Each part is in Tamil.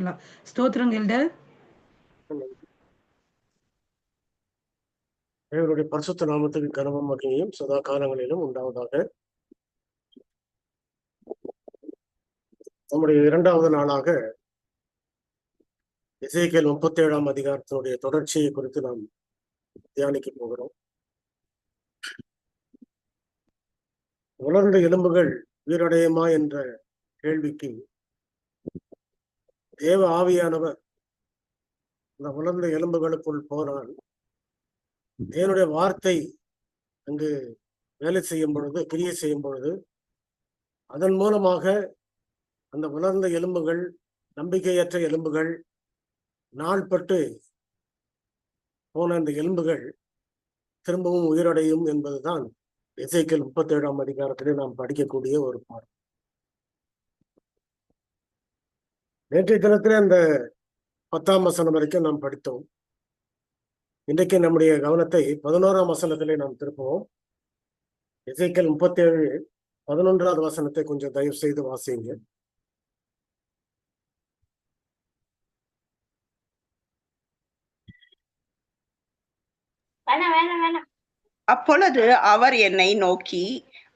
ஆரம்பிக்கலாம். ஸ்தோத்திரம் எல்டர். தேவனுடைய பரிசுத்த நாமத்துக்கு கனமும் மகிமையும் சதா காலங்களிலும் உண்டாவதாக. நம்முடைய 2வது நாளாக எசேக்கியேல் 37ஆம் அதிகாரத்தினுடைய தொடர்ச்சியை குறித்து நாம் தியானிக்க போகிறோம். வளர்ந்த எலும்புகள் உயிரடையுமா என்ற கேள்விக்கு தேவ ஆவியானவர் இந்த வளர்ந்த எலும்புகளுக்குள் போனால் தேவனுடைய வார்த்தை அங்கு வேலை செய்யும் பொழுது, கிரியை செய்யும் பொழுது, அதன் மூலமாக அந்த வளர்ந்த எலும்புகள், நம்பிக்கையற்ற எலும்புகள், நாள்பட்டு போன அந்த எலும்புகள் திரும்பவும் உயிரடையும் என்பதுதான் எசேக்கியேல் 37ஆம் அதிகாரத்திலே நாம் படிக்கக்கூடிய ஒரு பாடம். நேற்றைய தினத்திலே அந்த 10ஆம் வசனம் வரைக்கும் நாம் படித்தோம். இன்றைக்கு நம்முடைய கவனத்தை 11ஆம் வசனத்திலே நாம் திருப்புவோம். எசேக்கியேல் 37 11வது வசனத்தை கொஞ்சம் தயவு செய்து வாசிங்க. அப்பொழுது அவர் என்னை நோக்கி,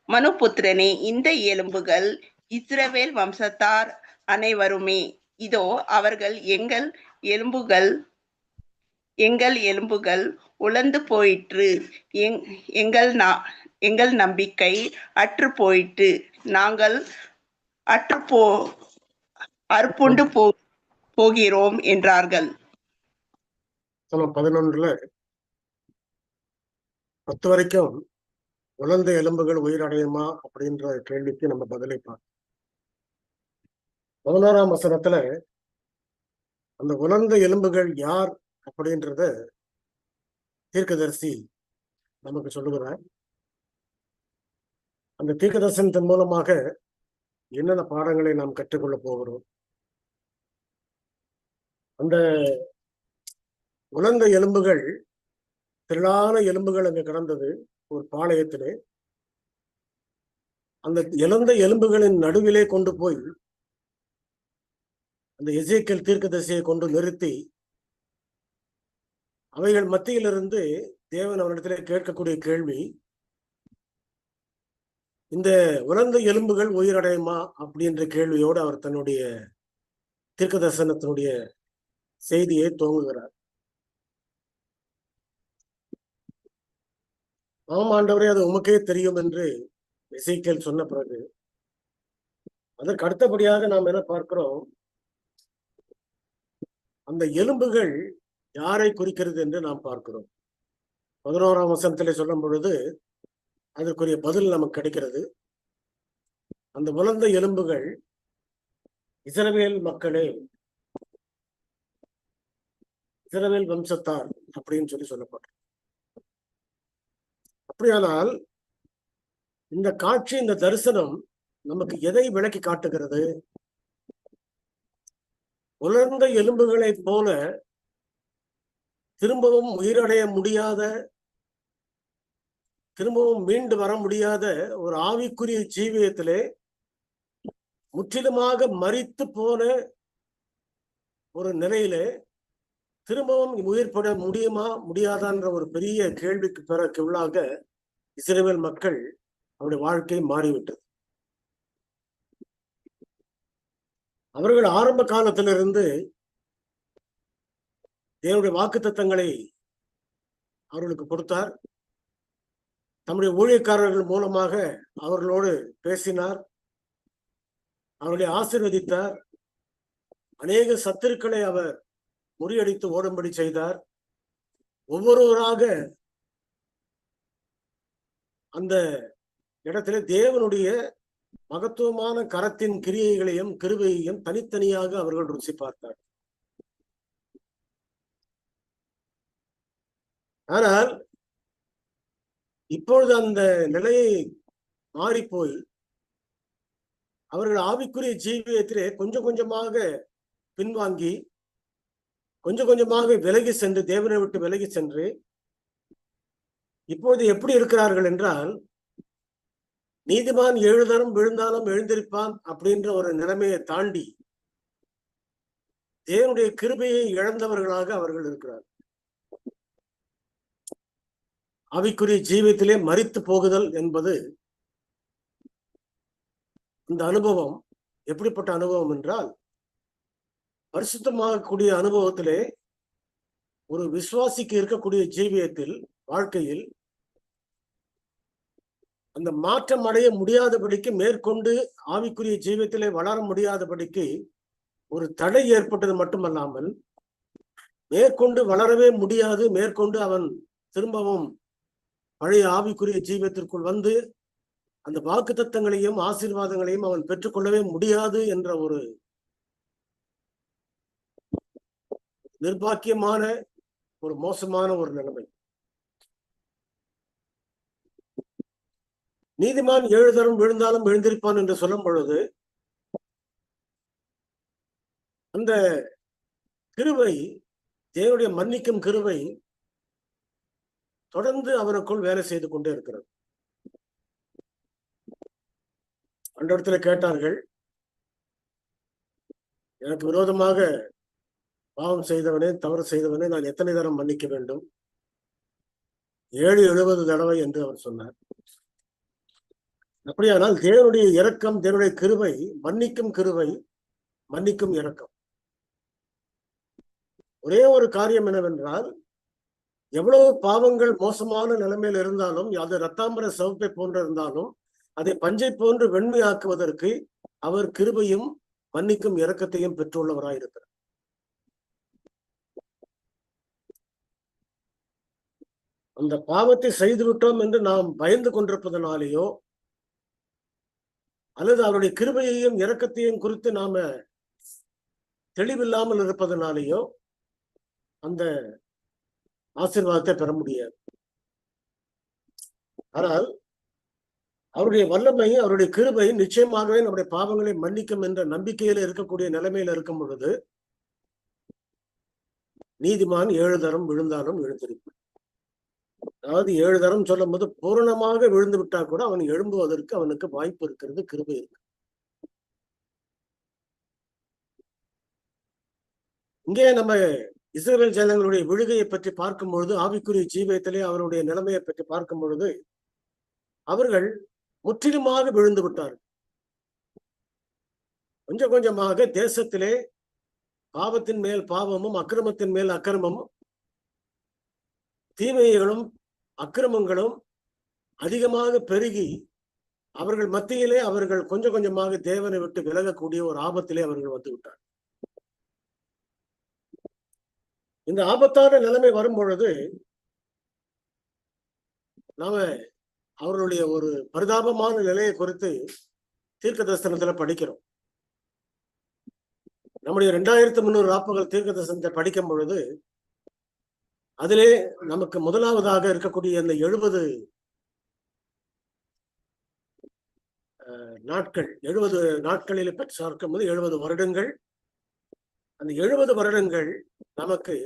மனுபுத்திரனே, இந்த எலும்புகள் இஸ்ரவேல் வம்சத்தார் அனைவருமே. இதோ அவர்கள் எங்கள் எலும்புகள் உலர்ந்து போயிற்று, எங்கள் நம்பிக்கை அற்று போயிற்று, நாங்கள் அறுப்புண்டு போகிறோம் என்றார்கள். 11 10 வரைக்கும் உலர்ந்த எலும்புகள் உயிரடையுமா அப்படின்ற கேள்விக்கு நம்ம பதிலை பார்த்தோம். 11ஆம் வசனத்துல அந்த உலர்ந்த எலும்புகள் யார் அப்படின்றத தீர்க்கதரிசி நமக்கு சொல்லுகிறார். அந்த தீர்க்கதரிசனத்தின் மூலமாக என்னென்ன பாடங்களை நாம் கற்றுக்கொள்ள போகிறோம். அந்த உலர்ந்த எலும்புகள், திரளான எலும்புகள் அங்கு கிடந்தது ஒரு பாளையத்திலே. அந்த இழந்த எலும்புகளின் நடுவிலே கொண்டு போய் அந்த எசேக்கியேல் தீர்க்கதரிசியை கொண்டு நிறுத்தி, அவைகள் மத்தியிலிருந்து தேவன் அவரிடத்திலே கேட்கக்கூடிய கேள்வி, இந்த உலர்ந்த எலும்புகள் உயிரடையுமா அப்படின்ற கேள்வியோடு அவர் தன்னுடைய தீர்க்கதரிசனத்தினுடைய செய்தியை துவங்குகிறார். ஆண்டவரே, அது உமக்கே தெரியும் என்று எசேக்கியேல் சொன்ன பிறகு அதற்கு அடுத்தபடியாக நாம் என்ன பார்க்கிறோம், அந்த எலும்புகள் யாரை குறிக்கிறது என்று நாம் பார்க்கிறோம். 11ஆம் வசனத்திலே சொல்லும் பொழுது அதற்குரிய பதில் நமக்கு கிடைக்கிறது. அந்த உலர்ந்த எலும்புகள் இஸ்ரவேல் மக்களே, இஸ்ரவேல் வம்சத்தார் அப்படின்னு சொல்லப்பட்டது. அப்படியானால் இந்த காட்சி, இந்த தரிசனம் நமக்கு எதை விளக்கி காட்டுகிறது? உலர்ந்த எலும்புகளை போல திரும்பவும் உயிரடைய முடியாத, திரும்பவும் மீண்டு வர முடியாத ஒரு ஆவிக்குரிய ஜீவியத்திலே முற்றிலுமாக மரித்து போன ஒரு நிலையிலே திரும்பவும் உயிர் பெற முடியுமா முடியாதான்ற ஒரு பெரிய கேள்விக்கு பிறகு உள்ளாக இஸ்ரவேல் மக்கள் அவருடைய வாழ்க்கை மாறிவிட்டது. அவர்கள் ஆரம்ப காலத்திலிருந்து தேவனுடைய வாக்குத்தத்தங்களை அவர்களுக்கு கொடுத்தார். தம்முடைய ஊழியக்காரர்கள் மூலமாக அவர்களோடு பேசினார், அவர்களை ஆசீர்வதித்தார். அநேக சத்துருக்களை அவர் முறியடித்து ஓடும்படி செய்தார். ஒவ்வொருவராக அந்த இடத்திலே தேவனுடைய மகத்துவமான கரத்தின் கிரியைகளையும் கிருபையையும் தனித்தனியாக அவர்கள் ருசி பார்த்தார். ஆனால் இப்பொழுது அந்த நிலையை மாறிப்போய் அவர்கள் ஆவிக்குரிய ஜீவியத்திலே கொஞ்சம் கொஞ்சமாக பின்வாங்கி, கொஞ்சம் கொஞ்சமாக விலகி சென்று, தேவனை விட்டு விலகி சென்று இப்போது எப்படி இருக்கிறார்கள் என்றால், நீதிமான் 7 தரம் விழுந்தாலும் எழுந்திருப்பான் அப்படின்ற ஒரு நிலைமையை தாண்டி தேவனுடைய கிருபையை இழந்தவர்களாக அவர்கள் இருக்கிறார். ஆவிக்குரிய ஜீவியத்திலே மரித்து போகுதல் என்பது இந்த அனுபவம் எப்படிப்பட்ட அனுபவம் என்றால், பரிசுத்தமாகக்கூடிய அனுபவத்திலே ஒரு விசுவாசிக்கு இருக்கக்கூடிய ஜீவியத்தில் வாழ்க்கையில் அந்த மாற்றம் அடைய முடியாதபடிக்கு, மேற்கொண்டு ஆவிக்குரிய ஜீவியத்திலே வளர முடியாதபடிக்கு ஒரு தடை ஏற்பட்டது மட்டுமல்லாமல், மேற்கொண்டு வளரவே முடியாது, மேற்கொண்டு அவன் திரும்பவும் பழைய ஆவிக்குரிய ஜீவியத்திற்குள் வந்து அந்த வாக்குத்தத்தங்களையும் ஆசீர்வாதங்களையும் அவன் பெற்றுக்கொள்ளவே முடியாது என்ற ஒரு நிர்பாக்கியமான ஒரு மோசமான ஒரு நிலைமை. நீதிமான் 7 தரம் விழுந்தாலும் எழுந்திருப்பான் என்று சொல்லும் பொழுது, அந்த கிருபை, தேவனுடைய மன்னிக்கும் கிருபை தொடர்ந்து அவனுக்குள் வேலை செய்து கொண்டே இருக்கிறது. அந்த இடத்துல கேட்டார்கள், எனக்கு விரோதமாக பாவம் செய்தவனே, தவறு செய்தவனே நான் எத்தனை தரம் மன்னிக்க வேண்டும்? 770 தடவை என்று அவர் சொன்னார். அப்படியானால் தேவனுடைய இரக்கம், தேவனுடைய கிருபை, மன்னிக்கும் கிருபை, மன்னிக்கும் இரக்கம். ஒரே ஒரு காரியம் என்னவென்றால், எவ்வளவு பாவங்கள் மோசமான நிலைமையில் இருந்தாலும், அது ரத்தாம்பர சிவப்பை போன்று இருந்தாலும், அதை பஞ்சை போன்று வெண்மையாக்குவதற்கு அவர் கிருபையும் மன்னிக்கும் இரக்கத்தையும் பெற்றுள்ளவராயிருக்கிறார். அந்த பாவத்தை செய்துவிட்டோம் என்று நாம் பயந்து கொண்டிருப்பதனாலேயோ, அல்லது அவருடைய கிருபையையும் இரக்கத்தையும் குறித்து நாம தெளிவில்லாமல் இருப்பதனாலேயோ அந்த ஆசீர்வாதத்தை பெற முடியாது. ஆனால் அவருடைய வல்லமை, அவருடைய கிருபை நிச்சயமாகவே நம்முடைய பாவங்களை மன்னிக்கும் என்ற நம்பிக்கையில இருக்கக்கூடிய நிலைமையில இருக்கும் பொழுது, நீதிமான் 7 தரம் விழுந்தாலும் எழுந்திருப்பான். அதாவது 7 தரம் சொல்லும் போது பூரணமாக விழுந்து விட்டா கூட அவன் எழும்புவதற்கு அவனுக்கு வாய்ப்பு இருக்கிறது, கிருபை இருக்கு. இங்கே நம்ம இஸ்ரவேல் ஜனங்களுடைய விழுகையை பற்றி பார்க்கும் பொழுது, ஆவிக்குரிய ஜீவியத்திலே அவருடைய நிலைமையை பற்றி பார்க்கும் பொழுது, அவர்கள் முற்றிலுமாக விழுந்து விட்டார்கள். கொஞ்சம் கொஞ்சமாக தேசத்திலே பாவத்தின் மேல் பாவமும், அக்கிரமத்தின் மேல் அக்கிரமமும், தீமைகளும் அக்கிரமங்களும் அதிகமாக பெருகி அவர்கள் மத்தியிலே அவர்கள் கொஞ்சம் கொஞ்சமாக தேவனை விட்டு விலகக்கூடிய ஒரு ஆபத்திலே அவர்கள் வந்து விட்டார். இந்த ஆபத்தான நிலைமை வரும் பொழுது நாம அவர்களுடைய ஒரு பரிதாபமான நிலையை குறித்து தீர்க்க தரிசனத்துல படிக்கிறோம். நம்முடைய 2300 ராப்பகல் தீர்க்க தரிசனத்தை படிக்கும் பொழுது அதிலே நமக்கு முதலாவதாக இருக்கக்கூடிய இந்த 70 நாட்கள், 70 நாட்களில் பற்றி பார்க்கும் போது 70 வருடங்கள், அந்த 70 வருடங்கள் நமக்கு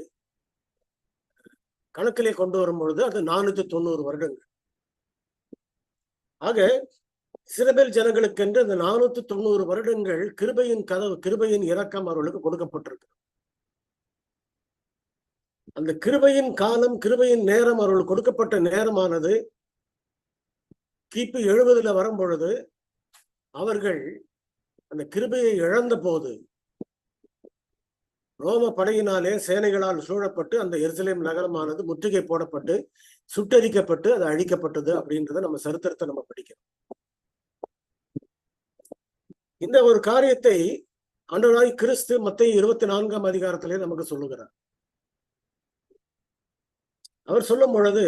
கணக்கிலே கொண்டு வரும் பொழுது அது 490 வருடங்கள். ஆக இஸ்ரவேல் ஜனங்களுக்கென்று அந்த 490 வருடங்கள் கிருபையின் கதவு, கிருபையின் இரக்கம் அவர்களுக்கு கொடுக்கப்பட்டிருக்கு. அந்த கிருபையின் காலம், கிருபையின் நேரம், அவர்கள் கொடுக்கப்பட்ட நேரமானது கிபி 70 வரும் பொழுது அவர்கள் அந்த கிருபையை இழந்த போது ரோம படையினாலே, சேனைகளால் சூழப்பட்டு அந்த எருசலேம் நகரமானது முற்றுகை போடப்பட்டு சுட்டரிக்கப்பட்டு அது அழிக்கப்பட்டது அப்படின்றத நம்ம சரித்திரத்தை நம்ம படிக்கிறோம். இந்த ஒரு காரியத்தை ஆண்டவராகிய கிறிஸ்து மத்தேயு 24ஆம் அதிகாரத்திலே நமக்கு சொல்லுகிறார். அவர் சொல்லும் பொழுது,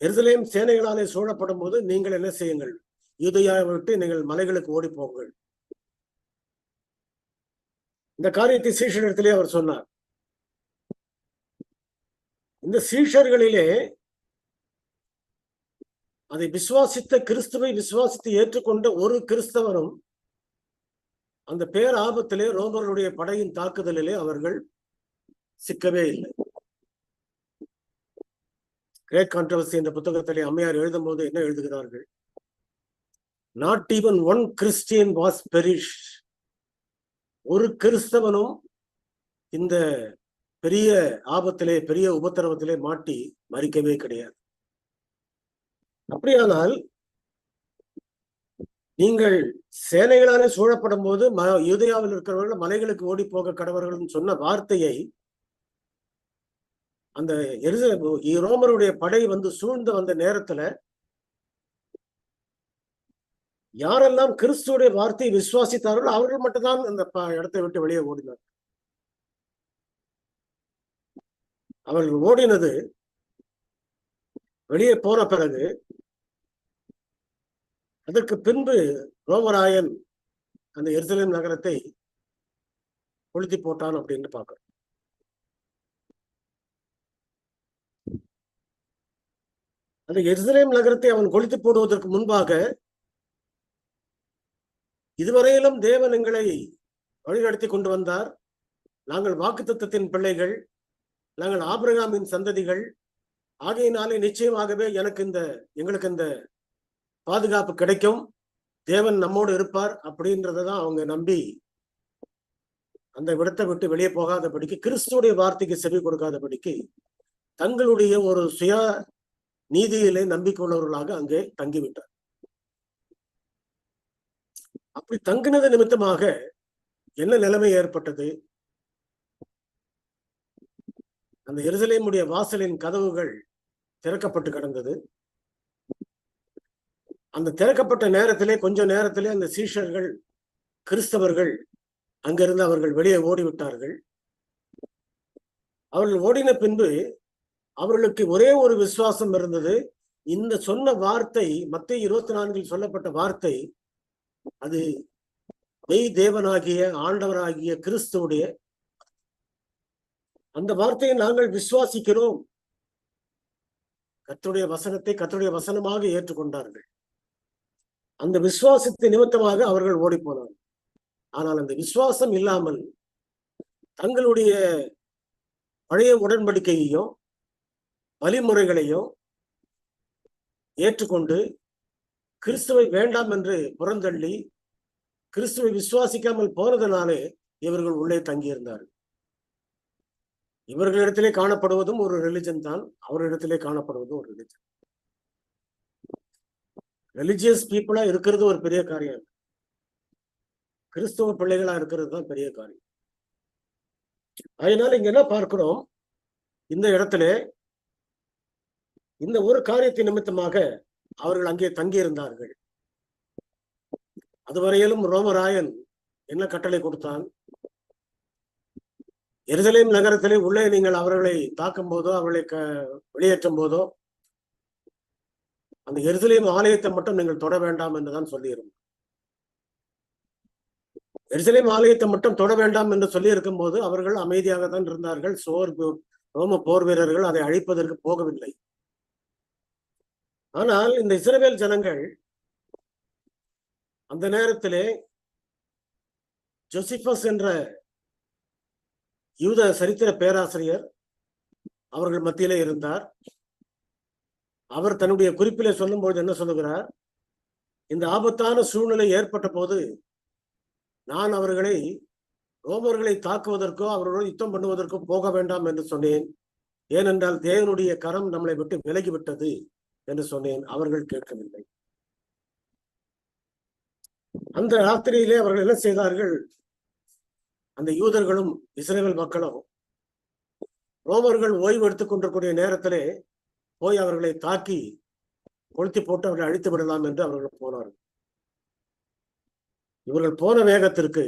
எருசலேம் சேனைகளாலே சூழப்படும் போது நீங்கள் என்ன செய்யுங்கள்? யூதேயாவை விட்டு நீங்கள் மலைகளுக்கு ஓடி போங்கள். இந்த காரியத்தை சீஷரிடத்திலே அவர் சொன்னார். இந்த சீஷர்களிலே அதை விசுவாசித்த, கிறிஸ்துவை விசுவாசித்து ஏற்றுக்கொண்ட ஒரு கிறிஸ்தவரும் அந்த பேர் ஆபத்திலே, ரோமர்களுடைய படையின் தாக்குதலிலே அவர்கள் சிக்கவே இல்லை. கிரேட் கான்ட்ரவர்சி என்ற புத்தகத்திலே அம்மையார் எழுதும் போது என்ன எழுதுகிறார்கள்? Not even one Christian was perish. ஒரு கிறிஸ்தவனும் இந்த பெரிய ஆபத்திலே, பெரிய உபத்திரவத்திலே மாட்டி மறிக்கவே கிடையாது. அப்படியானால் நீங்கள் சேனைகளாலே சூழப்படும் போது யூதேயாவில் இருக்கிறவர்கள் மலைகளுக்கு ஓடி போக கடவர்கள் சொன்ன வார்த்தையை அந்த ரோமருடைய படை வந்து சூழ்ந்து வந்த நேரத்துல யாரெல்லாம் கிறிஸ்துடைய வார்த்தையை விசுவாசித்தார்களோ அவர்கள் மட்டும்தான் அந்த இடத்தை விட்டு வெளியே ஓடினார். அவர்கள் ஓடினது வெளியே போன பிறகு அதற்கு பின்பு ரோமராயன் அந்த எருசலேம் நகரத்தை கொளுத்தி போட்டான் அப்படின்னு பார்க்கிறோம். அந்த எருசலேம் நகரத்தை அவன் கொளுத்தி போடுவதற்கு முன்பாக இதுவரையிலும் தேவன் எங்களை வழிநடத்தி கொண்டு வந்தார். நாங்கள் வாக்குத்தத்தத்தின் பிள்ளைகள், நாங்கள் ஆபிரகாமின் சந்ததிகள் ஆகையினாலே நிச்சயமாகவே எங்களுக்கு இந்த பாதுகாப்பு கிடைக்கும், தேவன் நம்மோடு இருப்பார் அப்படின்றதான் அவங்க நம்பி அந்த விடத்தை விட்டு வெளியே போகாதபடிக்கு, கிறிஸ்துடைய வார்த்தைக்கு செவி கொடுக்காதபடிக்கு தங்களுடைய ஒரு சுய நீதியிலே நம்பிக்கை உள்ளவர்களாக அங்கே தங்கிவிட்டார். அப்படி தங்கினது நிமித்தமாக என்ன நிலைமை ஏற்பட்டது? அந்த எருசலேமுடைய வாசலின் கதவுகள் திறக்கப்பட்டு கிடந்தது. அந்த திறக்கப்பட்ட நேரத்திலே கொஞ்ச நேரத்திலே அந்த சீஷர்கள், கிறிஸ்தவர்கள் அங்கிருந்து அவர்கள் வெளியே ஓடிவிட்டார்கள். அவர்கள் ஓடின பின்பு அவர்களுக்கு ஒரே ஒரு விசுவாசம் இருந்தது. இந்த சொன்ன வார்த்தை, மத்தேயு 24 சொல்லப்பட்ட வார்த்தை, அது மெய் தேவனாகிய ஆண்டவராகிய கிறிஸ்துவுடைய அந்த வார்த்தையை நாங்கள் விசுவாசிக்கிறோம். கர்த்தருடைய வசனத்தை கர்த்தருடைய வசனமாக ஏற்றுக்கொண்டார்கள். அந்த விசுவாசத்தின் நிமித்தமாக அவர்கள் ஓடி போனார்கள். ஆனால் அந்த விசுவாசம் இல்லாமல் தங்களுடைய பழைய உடன்படிக்கையையும் வழிமுறைகளையும் ஏற்றுக்கொண்டு கிறிஸ்துவை வேண்டாம் என்று புறந்தள்ளி கிறிஸ்துவை விசுவாசிக்காமல் போனதனாலே இவர்கள் உள்ளே தங்கியிருந்தார்கள். இவர்களிடத்திலே காணப்படுவதும் ஒரு ரிலிஜன் தான், அவரிடத்திலே காணப்படுவதும் ஒரு ரிலிஜன். ரிலிஜியஸ் பீப்புளா இருக்கிறது ஒரு பெரிய காரியம், கிறிஸ்துவ பிள்ளைகளா இருக்கிறது தான் பெரிய காரியம். அதனால இங்க என்ன பார்க்கிறோம், இந்த இடத்துல இந்த ஒரு காரியத்தின் நிமித்தமாக அவர்கள் அங்கே தங்கியிருந்தார்கள். அதுவரையிலும் ரோமராயன் என்ன கட்டளை கொடுத்தான்? எருசலேம் நகரத்திலே உள்ளே நீங்கள் அவர்களை தாக்கும் போதோ அவர்களை வெளியேற்றும் போதோ அந்த எருசலேம் ஆலயத்தை மட்டும் நீங்கள் தொட வேண்டாம் என்றுதான் சொல்லியிருந்தோம். எருசலேம் ஆலயத்தை மட்டும் தொட வேண்டாம் என்று சொல்லி இருக்கும் போது அவர்கள் அமைதியாக தான் இருந்தார்கள். ரோம போர் வீரர்கள் அதை அழிப்பதற்கு போகவில்லை. ஆனால் இந்த இஸ்ரவேல் ஜனங்கள் அந்த நேரத்திலே ஜோசிபஸ் என்ற யூத சரித்திர பேராசிரியர் அவர்கள் மத்தியிலே இருந்தார். அவர் தன்னுடைய குறிப்பிலே சொல்லும்போது என்ன சொல்லுகிறார்? இந்த ஆபத்தான சூழ்நிலை ஏற்பட்ட போது நான் அவர்களை ரோமர்களை தாக்குவதற்கோ அவர்களோடு யுத்தம் பண்ணுவதற்கோ போக வேண்டாம் என்று சொன்னேன். ஏனென்றால் தேவனுடைய கரம் நம்மளை விட்டு விலகிவிட்டது என்று சொன்னேன். அவர்கள் கேட்கவில்லை. அந்த ராத்திரியிலே அவர்கள் என்ன செய்தார்கள்? அந்த யூதர்களும் இஸ்ரவேல் மக்களும் ரோமர்கள் ஓய்வு எடுத்துக் கொண்டிருக்கூடிய நேரத்திலே போய் அவர்களை தாக்கி கொளுத்தி போட்டு அவர்களை அழித்து விடலாம் என்று அவர்கள் போனார்கள். இவர்கள் போன வேகத்திற்கு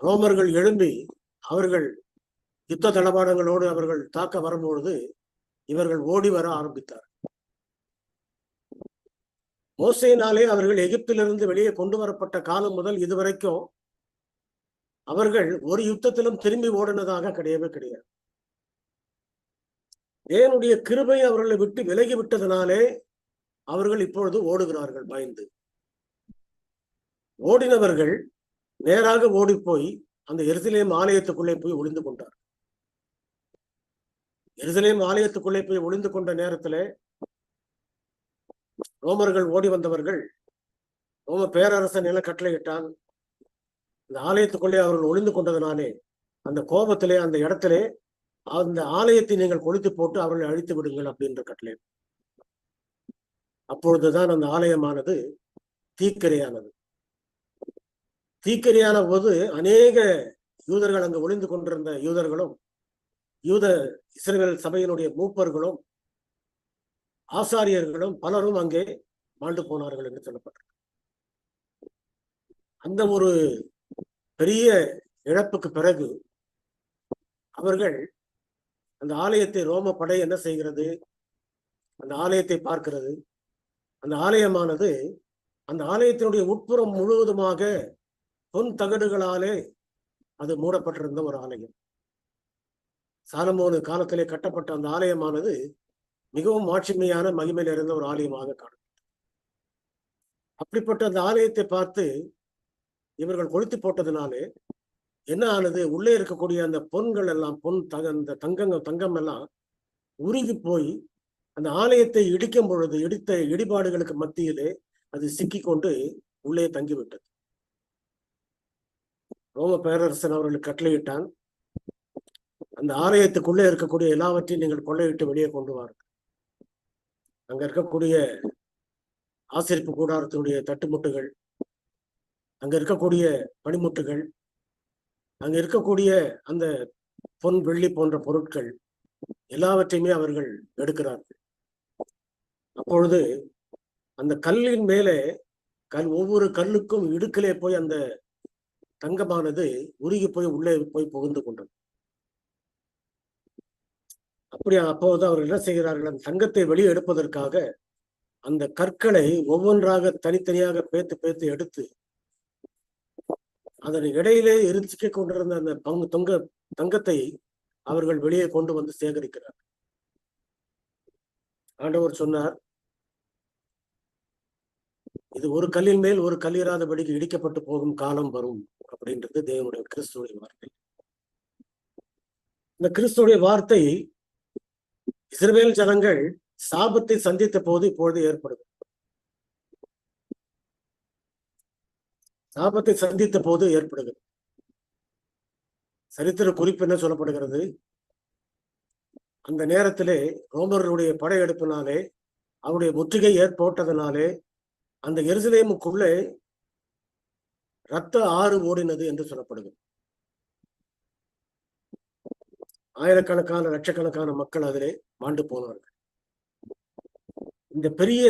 ரோமர்கள் எழும்பி அவர்கள் யுத்த தளபாடங்களோடு அவர்கள் தாக்க வரும்பொழுது இவர்கள் ஓடி வர ஆரம்பித்தார். மோசேயினாலே அவர்கள் எகிப்திலிருந்து வெளியே கொண்டு வரப்பட்ட காலம் முதல் இதுவரைக்கும் அவர்கள் ஒரு யுத்தத்திலும் திரும்பி ஓடினதாக கிடையவே கிடையாது. தேவனுடைய கிருபை அவர்களை விட்டு விலகி விட்டதனாலே அவர்கள் இப்பொழுது ஓடுகிறார்கள் பயந்து. ஓடினவர்கள் நேராக ஓடி போய் அந்த எருசலேம் ஆலயத்துக்குள்ளே போய் ஒளிந்து கொண்டார். எருசலேம் ஆலயத்துக்குள்ளே போய் ஒளிந்து கொண்ட நேரத்திலே ரோமர்கள் ஓடி வந்தவர்கள் ரோம பேரரசன் என கட்டளையிட்டான். இந்த ஆலயத்துக்குள்ளே அவர்கள் ஒளிந்து கொண்டதனாலே அந்த கோபத்திலே அந்த இடத்திலே அந்த ஆலயத்தை நீங்கள் கொளுத்தி போட்டு அவர்களை அழித்து விடுங்கள் அப்படின்ற கட்டளை. அப்பொழுதுதான் அந்த ஆலயமானது தீக்கிரையானது. தீக்கிரையான போது அநேக யூதர்கள் அங்கு ஒளிந்து கொண்டிருந்த யூதர்களும் யூத இஸ்ரவேல் சபையினுடைய மூப்பர்களும் ஆசாரியர்களும் பலரும் அங்கே மாண்டு போனார்கள் என்று சொல்லப்பட்டது. அந்த ஒரு பெரிய இழப்புக்கு பிறகு அவர்கள் அந்த ஆலயத்தை ரோம படை என்ன செய்கிறது, அந்த ஆலயத்தை பார்க்கிறது. அந்த ஆலயமானது அந்த ஆலயத்தினுடைய உட்புறம் முழுவதுமாக பொன் தகடுகளாலே அது மூடப்பட்டிருந்த ஒரு ஆலயம். சாலமோனு காலத்திலே கட்டப்பட்ட அந்த ஆலயமானது மிகவும் மாட்சிமையான மகிமை நிறைந்த ஒரு ஆலயமாக காணும். அப்படிப்பட்ட அந்த ஆலயத்தை பார்த்து இவர்கள் கொளுத்தி போட்டதுனாலே என்ன ஆனது, உள்ளே இருக்கக்கூடிய அந்த பொன்கள் எல்லாம் அந்த தங்கம் எல்லாம் உருகி போய் அந்த ஆலயத்தை இடிக்கும் பொழுது இடித்த இடிபாடுகளுக்கு மத்தியிலே அது சிக்கிக்கொண்டு உள்ளே தங்கிவிட்டது. ரோம பேரரசன் அவர்களுக்கு கட்டளையிட்டான், அந்த ஆலயத்துக்குள்ளே இருக்கக்கூடிய எல்லாவற்றையும் நீங்கள் கொள்ளையிட்டு வெளியே கொண்டு வாருங்கள். அங்க இருக்கக்கூடிய ஆசரிப்பு கூடாரத்தினுடைய தட்டுமுட்டுகள், அங்க இருக்கக்கூடிய பனிமுட்டுகள், அங்க இருக்கக்கூடிய அந்த பொன் வெள்ளி போன்ற பொருட்கள் எல்லாவற்றையுமே அவர்கள் எடுக்கிறார்கள். அப்பொழுது அந்த கல்லின் மேலே ஒவ்வொரு கல்லுக்கும் இடுக்கிலே போய் அந்த தங்கமானது உருகி போய் உள்ளே போய் புகுந்து கொண்டது. அப்படி அப்போது அவர்கள் என்ன செய்கிறார்கள், அந்த தங்கத்தை வெளியே எடுப்பதற்காக அந்த கற்களை ஒவ்வொன்றாக தனித்தனியாக பேத்து எடுத்து அதன் இடையிலே எரிச்சிக்க கொண்டிருந்த அந்த தங்கத்தை அவர்கள் வெளியே கொண்டு வந்து சேகரிக்கிறார். ஆண்டவர் சொன்னார், இது ஒரு கல்லின் மேல் ஒரு கல்லீராதபடிக்கு இடிக்கப்பட்டு போகும் காலம் வரும் அப்படின்றது தேவனுடைய கிறிஸ்துடைய வார்த்தை. இந்த கிறிஸ்துடைய வார்த்தை இஸ்ரவேல் ஜனங்கள் சாபத்தை சந்தித்த போது இப்பொழுது ஏற்படுது. சாபத்தை சந்தித்த போது ஏற்படுகிறது. சரித்திர குறிப்பு என்ன சொல்லப்படுகிறது, அந்த நேரத்திலே ரோமர்களுடைய படையெடுப்பினாலே அவருடைய முற்றுகை ஏற்பட்டதனாலே அந்த எருசலேமுக்குள்ளே இரத்த ஆறு ஓடினது என்று சொல்லப்படுகிறது. ஆயிரக்கணக்கான லட்சக்கணக்கான மக்கள் அதிலே மாண்டு போனார்கள். இந்த பெரிய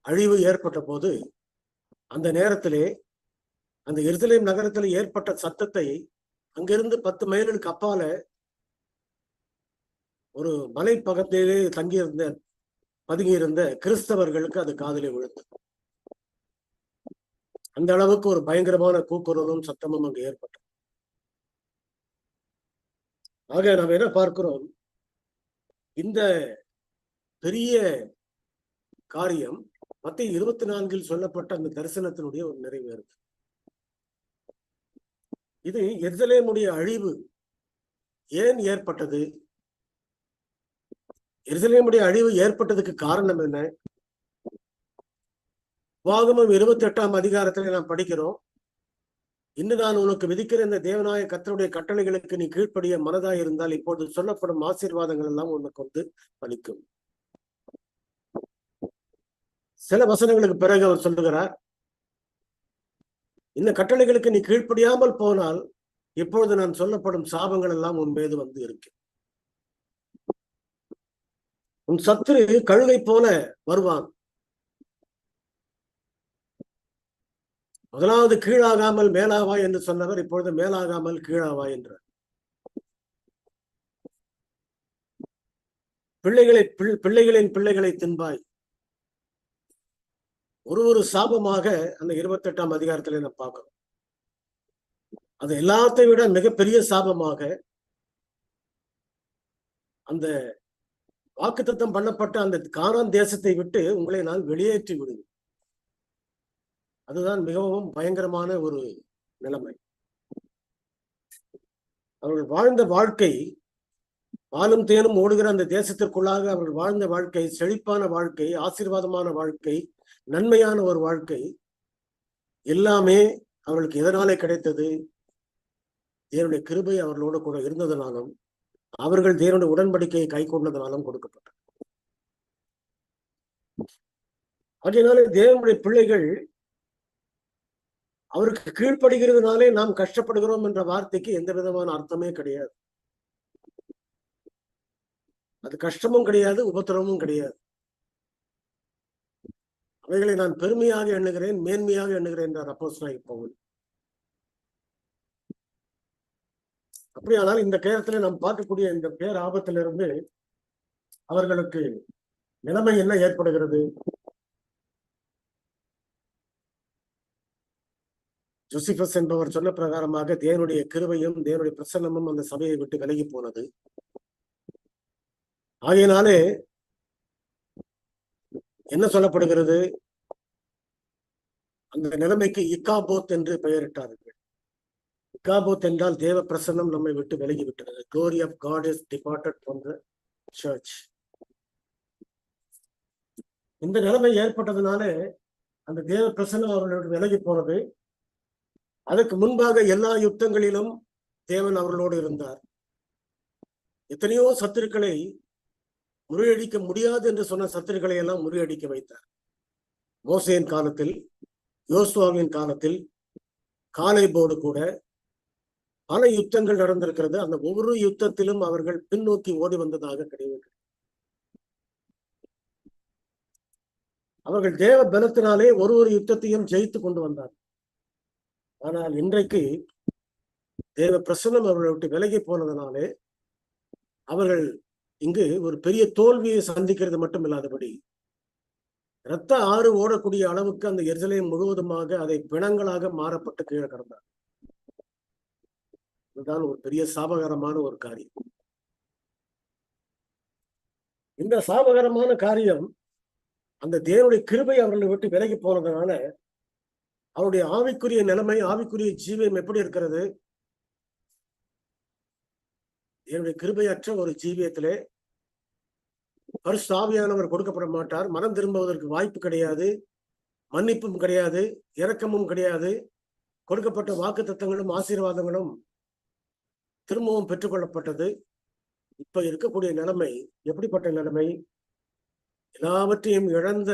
அழிவு ஏற்பட்ட போது அந்த நேரத்திலே அந்த எருசலேம் நகரத்தில் ஏற்பட்ட சத்தத்தை அங்கிருந்து 10 மைல்களுக்கு அப்பால ஒரு மலை பக்கத்திலே பதுங்கியிருந்த கிறிஸ்தவர்களுக்கு அது காதிலே விழுந்தது. அந்த அளவுக்கு ஒரு பயங்கரமான கூக்குரலும் சத்தமும் அங்கு ஏற்பட்டது. ஆக நாம் என்ன பார்க்கிறோம், இந்த பெரிய காரியம் மத்திய 24 சொல்லப்பட்ட அந்த தரிசனத்தினுடைய ஒரு நிறைவேறு. இது எருசலேமுடைய அழிவு ஏன் ஏற்பட்டது, எருசலேமுடைய அழிவு ஏற்பட்டதுக்கு காரணம் என்ன? உபாகமம் 28ஆம் அதிகாரத்திலே நாம் படிக்கிறோம், இன்று நான் உனக்கு விதிக்கிற இந்த தேவனாய கர்த்தருடைய கட்டளைகளுக்கு நீ கீழ்ப்படிய மனதாய் இருந்தால் இப்பொழுது சொல்லப்படும் ஆசீர்வாதங்கள் எல்லாம் உனக்கு வந்து பலிக்கும். சில வசனங்களுக்கு பிறகு அவர் சொல்லுகிறார், இந்த கட்டளைகளுக்கு நீ கீழ்ப்படியாமல் போனால் இப்பொழுது நான் சொல்லப்படும் சாபங்கள் எல்லாம் உன் மீது வந்து இருக்கு. உன் சத்துரு கழுகை போல வருவான். முதலாவது கீழாகாமல் மேலாவாய் என்று சொன்னவர் இப்பொழுது மேலாகாமல் கீழாவாய் என்றார். பிள்ளைகளின் பிள்ளைகளை தின்பாய். ஒரு சாபமாக அந்த 28ஆம் அதிகாரத்திலே நான் பார்க்கிறோம். அது எல்லாத்தை விட மிகப்பெரிய சாபமாக அந்த வாக்குத்தத்தம் பண்ணப்பட்ட அந்த கானான் தேசத்தை விட்டு உங்களை நான் வெளியேற்றி விடுவேன். அதுதான் மிகவும் பயங்கரமான ஒரு நிலைமை. அவர்கள் வாழ்ந்த வாழ்க்கை, பாலும் தேனும் ஓடுகிற அந்த தேசத்திற்குள்ளாக அவர்கள் வாழ்ந்த வாழ்க்கை செழிப்பான வாழ்க்கை, ஆசீர்வாதமான வாழ்க்கை, நன்மையான ஒரு வாழ்க்கை எல்லாமே அவர்களுக்கு எதனாலே கிடைத்தது? தேவனுடைய கிருபை அவர்களோடு கூட இருந்ததனாலும் அவர்கள் தேவனுடைய உடன்படிக்கையை கை கொண்டதனாலும் கொடுக்கப்பட்டது. அதனாலே தேவனுடைய பிள்ளைகள் அவருக்கு கீழ்ப்படுகிறதுனாலே நாம் கஷ்டப்படுகிறோம் என்ற வார்த்தைக்கு எந்த விதமான அர்த்தமே கிடையாது. அது கஷ்டமும் கிடையாது, உபத்திரமும் கிடையாது. அவைகளை நான் பெருமையாக எண்ணுகிறேன், மேன்மையாக எண்ணுகிறேன் என்றார் அப்போஸ்தலனாகிய பவுல். அப்படியானால் இந்த நேரத்தில் நாம் பார்க்கக்கூடிய இந்த பேர் ஆபத்திலிருந்து அவர்களுக்கு நிலைமை என்ன ஏற்படுகிறது? ஜோசிபஸ் என்பவர் சொன்ன பிரகாரமாக தேவனுடைய கிருபையும் தேவனுடைய பிரசன்னமும் அந்த சபையை விட்டு விலகி போனது. ஆகையினாலே என்ன சொல்லப்படுகிறது? அந்த நிலைமைக்கு இக்காபோத் என்று பெயரிட்டார்கள். இக்காபோத் என்றால் தேவ பிரசன்னம் நம்மை விட்டு விலகி விட்டது. Glory of God is departed from the church. இந்த நிலைமை ஏற்பட்டதுனால அந்த தேவ பிரசன்னம் அவர்களோடு விலகி போனது. அதற்கு முன்பாக எல்லா யுத்தங்களிலும் தேவன் அவர்களோடு இருந்தார். எத்தனையோ சத்துருக்களை முறியடிக்க முடியாது என்று சொன்ன சத்துருக்களை எல்லாம் முறியடிக்க வைத்தார். மோசேயின் காலத்தில், யோசுவாவின் காலத்தில், காலேபோடு கூட பல யுத்தங்கள் நடந்திருக்கிறது. அந்த ஒவ்வொரு யுத்தத்திலும் அவர்கள் பின்னோக்கி ஓடி வந்ததாக கிடையாது. அவர்கள் தேவ பலத்தினாலே ஒரு யுத்தத்தையும் ஜெயித்து கொண்டு வந்தார். ஆனால் இன்றைக்கு தேவ பிரசன்னம் அவர்களை விட்டு விலகி போனதனாலே அவர்கள் இங்கு ஒரு பெரிய தோல்வியை சந்திக்கிறது மட்டும் இல்லாதபடி இரத்த ஆறு ஓடக்கூடிய அளவுக்கு அந்த எருசலேம் முழுவதுமாக அதை பிணங்களாக மாறப்பட்டு கீழே கிடந்தார். இதுதான் ஒரு பெரிய சாபகரமான ஒரு காரியம். இந்த சாபகரமான காரியம் அந்த தேவனுடைய கிருபை அவர்களை விட்டு விலகி போனதுனால அவருடைய ஆவிக்குரிய நிலைமை, ஆவிக்குரிய ஜீவியம் எப்படி இருக்கிறது? என்னுடைய கிருபையற்ற ஒரு ஜீவியத்திலே பரிசுத்த ஆவியானவர் கொடுக்கப்பட மாட்டார். மனம் திரும்புவதற்கு வாய்ப்பு கிடையாது, மன்னிப்பும் கிடையாது, இரக்கமும் கிடையாது. கொடுக்கப்பட்ட வாக்குத்தத்தங்களும் ஆசீர்வாதங்களும் திரும்பவும் பெற்றுக்கொள்ளப்பட்டது. இப்ப இருக்கக்கூடிய நிலைமை எப்படிப்பட்ட நிலைமை? எல்லாவற்றையும் இழந்த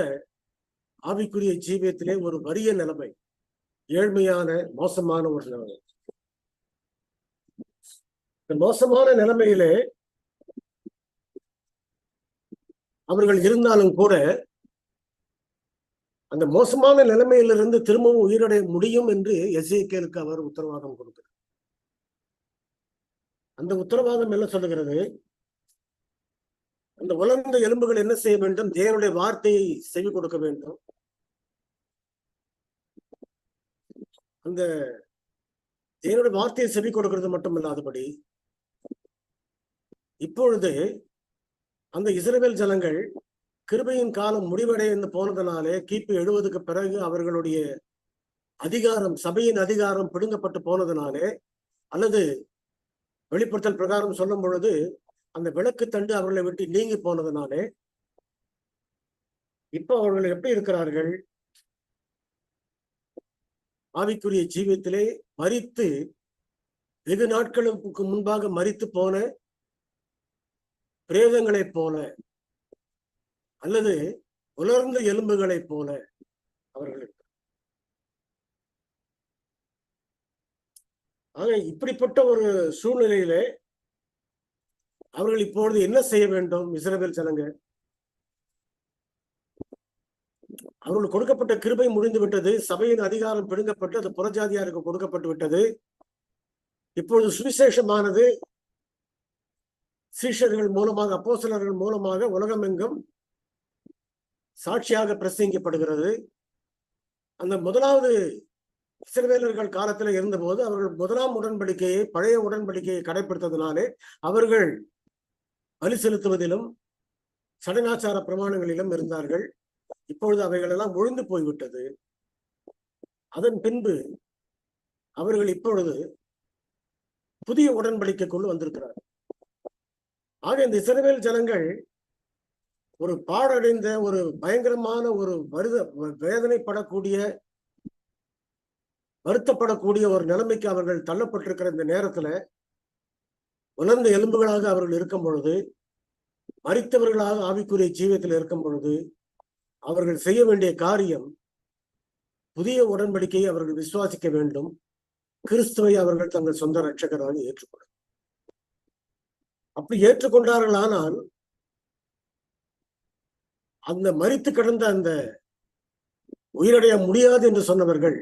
ஆவிக்குரிய ஜீவியத்திலே ஒரு வறிய நிலைமை, ஏழ்மையான மோசமான ஒரு நிலைமை. இந்த மோசமான நிலைமையிலே அவர்கள் இருந்தாலும் கூட அந்த மோசமான நிலைமையிலிருந்து திரும்பவும் உயிரடைய முடியும் என்று எசேக்கியேலுக்கு அவர் உத்தரவாதம் கொடுக்கிறார். அந்த உத்தரவாதம் என்ன சொல்லுகிறது? அந்த உலர்ந்த எலும்புகள் என்ன செய்ய வேண்டும்? தேவனுடைய வார்த்தையை செவி கொடுக்க வேண்டும். அந்த தேவனுடைய வார்த்தையை செவி கொடுக்கிறது மட்டும் இல்லாதபடி இப்பொழுது அந்த இஸ்ரவேல் ஜனங்கள் கிருபையின் காலம் முடிவடைந்து போனதனாலே கிபி 70க்கு பிறகு அவர்களுடைய அதிகாரம், சபையின் அதிகாரம் பிடுங்கப்பட்டு போனதுனாலே, அல்லது வெளிப்படுத்தல் பிரகாரம் சொல்லும் பொழுது அந்த விளக்கு தண்டு அவர்களை விட்டு நீங்கி போனதுனாலே இப்ப அவர்கள் எப்படி இருக்கிறார்கள்? ஆவிக்குரிய ஜீவியத்திலே மரித்து, வெகு நாட்களுக்கு முன்பாக மரித்து போன பிரேதங்களைப் போல அல்லது உலர்ந்த எலும்புகளைப் போல அவர்கள். ஆக இப்படிப்பட்ட ஒரு சூழ்நிலையிலே அவர்கள் இப்பொழுது என்ன செய்ய வேண்டும்? இஸ்ரவேல் ஜனங்க, அவர்களுக்கு கொடுக்கப்பட்ட கிருபை முடிந்து விட்டது. சபையின் அதிகாரம் பிடுங்கப்பட்டு அது புறஜாதியாருக்கு கொடுக்கப்பட்டு விட்டது. இப்பொழுது சுவிசேஷமானது சீஷர்கள் மூலமாக, அப்போஸ்தலர்கள் மூலமாக உலகமெங்கும் சாட்சியாக பிரசங்கிக்கப்படுகிறது. அந்த முதலாவது இஸ்ரவேலர்கள் காலத்தில் இருந்தபோது அவர்கள் முதலாம் உடன்படிக்கையை, பழைய உடன்படிக்கையை கடைபிடித்ததினாலே அவர்கள் பலி செலுத்துவதிலும் சடங்காச்சார பிரமாணங்களிலும் இருந்தார்கள். இப்பொழுது அவைகள் எல்லாம் ஒழிந்து போய்விட்டது. அதன் பின்பு அவர்கள் இப்பொழுது புதிய உடன்படிக்கைக்குள் வந்திருக்கிறார்கள். ஆக இந்த இஸ்ரவேல் ஜனங்கள் ஒரு பாடடைந்த, ஒரு பயங்கரமான, ஒரு வேதனைப்படக்கூடிய, வருத்தப்படக்கூடிய ஒரு நிலைமைக்கு அவர்கள் தள்ளப்பட்டிருக்கிற இந்த நேரத்துல உலர்ந்த எலும்புகளாக அவர்கள் இருக்கும் பொழுது, மரித்தவர்களாக ஆவிக்குரிய ஜீவியத்தில் இருக்கும் பொழுது அவர்கள் செய்ய வேண்டிய காரியம், புதிய உடன்படிக்கையை அவர்கள் விசுவாசிக்க வேண்டும். கிறிஸ்துவை அவர்கள் தங்கள் சொந்த ரட்சகராக ஏற்றுக்கொள்ள. அப்படி ஏற்றுக்கொண்டார்களானால் அந்த மரித்து கிடந்த அந்த உயிரடைய முடியாது என்று சொன்னவர்கள்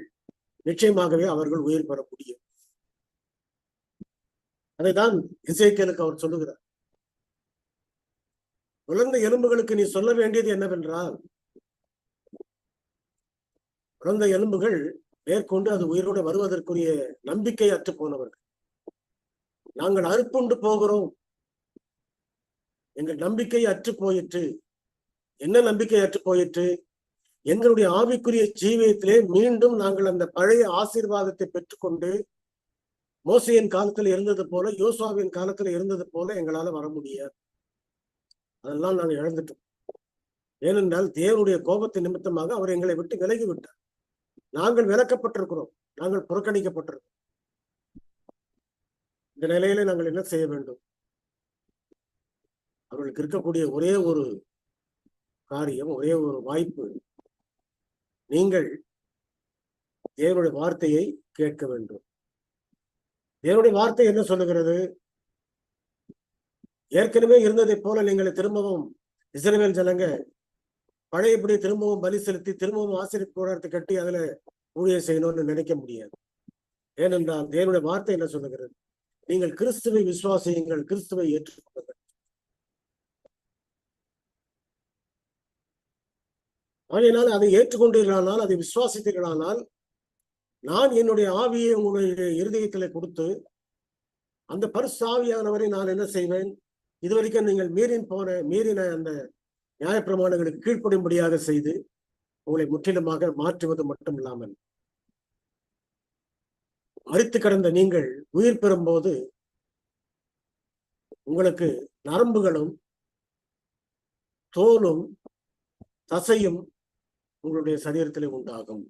நிச்சயமாகவே அவர்கள் உயிர் பெற முடியும். அதைதான் எசேக்கியேலுக்கு அவர் சொல்லுகிறார். உலர்ந்த எலும்புகளுக்கு நீ சொல்ல வேண்டியது என்னவென்றால், உலர்ந்த எலும்புகள் மேற்கொண்டு அது உயிரோடு வருவதற்குரிய நம்பிக்கை அற்று போனவர்கள். நாங்கள் அறுப்புண்டு போகிறோம், எங்கள் நம்பிக்கை அற்று போயிற்று. என்ன நம்பிக்கை அற்று போயிற்று? எங்களுடைய ஆவிக்குரிய ஜீவியத்திலே மீண்டும் நாங்கள் அந்த பழைய ஆசீர்வாதத்தை பெற்றுக்கொண்டு மோசேயின் காலத்தில் இருந்தது போல, யோசுவாவின் காலத்தில் இருந்தது போல எங்களால வர முடியாது. அதெல்லாம் நாங்கள் இழந்துட்டோம். ஏனென்றால் தேவனுடைய கோபத்தின் நிமித்தமாக அவர் எங்களை விட்டு விலகி விட்டார். நாங்கள் விலக்கப்பட்டிருக்கிறோம், நாங்கள் புறக்கணிக்கப்பட்டிருக்கிறோம். இந்த நிலையில நாங்கள் என்ன செய்ய வேண்டும்? அவர்களுக்கு இருக்கக்கூடிய ஒரே ஒரு காரியம், ஒரே ஒரு வாய்ப்பு, நீங்கள் தேவனுடைய வார்த்தையை கேட்க வேண்டும். தேவனுடைய வார்த்தை என்ன சொல்லுகிறது? ஏற்கனவே இருந்ததை போல நீங்கள் திரும்பவும் இஸ்ரவேல் ஜனங்க பழையபடி திரும்பவும் பலி செலுத்தி திரும்பவும் ஆசீர்வாத கூடாரத்தை கட்டி அதுல ஊழியம் செய்யணும்னு நினைக்க முடியாது. ஏனென்றால் தேவனுடைய வார்த்தை என்ன சொல்லுகிறது? நீங்கள் கிறிஸ்துவை விசுவாசியுங்கள், கிறிஸ்துவை ஏற்றுக்கொள்ளுங்கள். அதனால் அதை ஏற்றுக்கொண்டீர்களானால், அதை விசுவாசித்தீர்களானால், நான் என்னுடைய ஆவியை உங்களுடைய இருதயத்திலே கொடுத்து அந்த பரிசுத்த ஆவியானவரை நான் என்ன செய்வேன்? இதுவரைக்கும் நீங்கள் மீறின அந்த நியாயப்பிரமாணங்களுக்கு கீழ்ப்படியும்படியாக செய்து உங்களை முற்றிலுமாக மாற்றுவது மட்டும் இல்லாமல், மரித்து கிடந்த நீங்கள் உயிர் பெறும்போது உங்களுக்கு நரம்புகளும் தோலும் தசையும் உங்களுடைய சரீரத்திலே உண்டாகும்.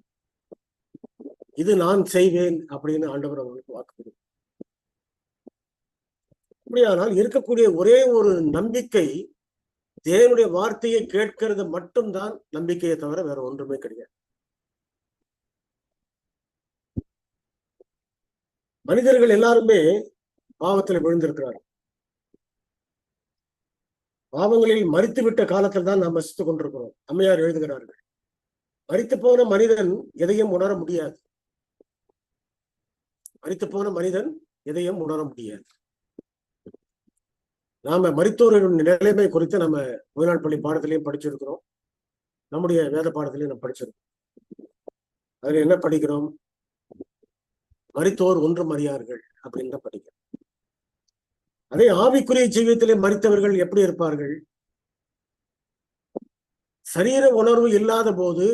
இது நான் செய்வேன் அப்படின்னு ஆண்டவர் அவங்களுக்கு வாக்கு. அப்படியானால் இருக்கக்கூடிய ஒரே ஒரு நம்பிக்கை தேவனுடைய வார்த்தையை கேட்கிறது மட்டும்தான் நம்பிக்கையை தவிர வேற ஒன்றுமே கிடையாது. மனிதர்கள் எல்லாருமே பாவத்தில் விழுந்திருக்கிறார்கள். பாவங்களில் மரித்துவிட்ட காலத்தில் தான் நாம் வசித்துக் கொண்டிருக்கிறோம். அம்மையார் எழுதுகிறார்கள், மரித்து போன மனிதன் எதையும் உணர முடியாது. மரித்து போன மனிதன் எதையும் உணர முடியாது. நாம மரித்தோரின் நிலைமை குறித்து நம்ம ஓய்நாள் பள்ளி பாடத்திலையும் படிச்சிருக்கிறோம், நம்முடைய வேத பாடத்திலையும் நம்ம படிச்சிருக்கோம். அதுல என்ன படிக்கிறோம்? மரித்தோர் ஒன்றும் அறியார்கள் அப்படின்னு தான் படிக்கிறோம். அதே ஆவிக்குரிய ஜீவியத்திலே மரித்தவர்கள் எப்படி இருப்பார்கள்? சரீர உணர்வு இல்லாத போது,